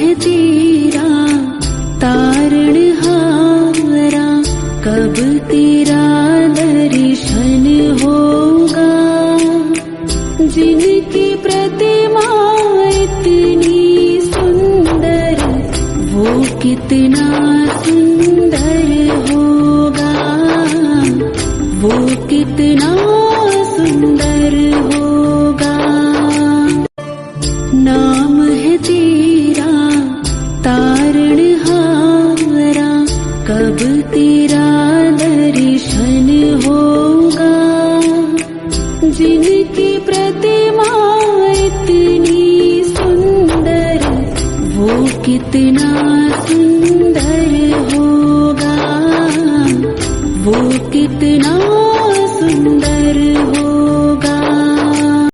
है तेरा तारणहारा, कब तेरा दर्शन होगा। जिनकी प्रतिमा इतनी सुंदर, वो कितना सुंदर होगा, वो कितना सुंदर होगा। नाम है तेरा तारणहारा, कब तेरा दर्शन होगा। जिनकी प्रतिमा इतनी सुंदर, वो कितना सुंदर होगा, वो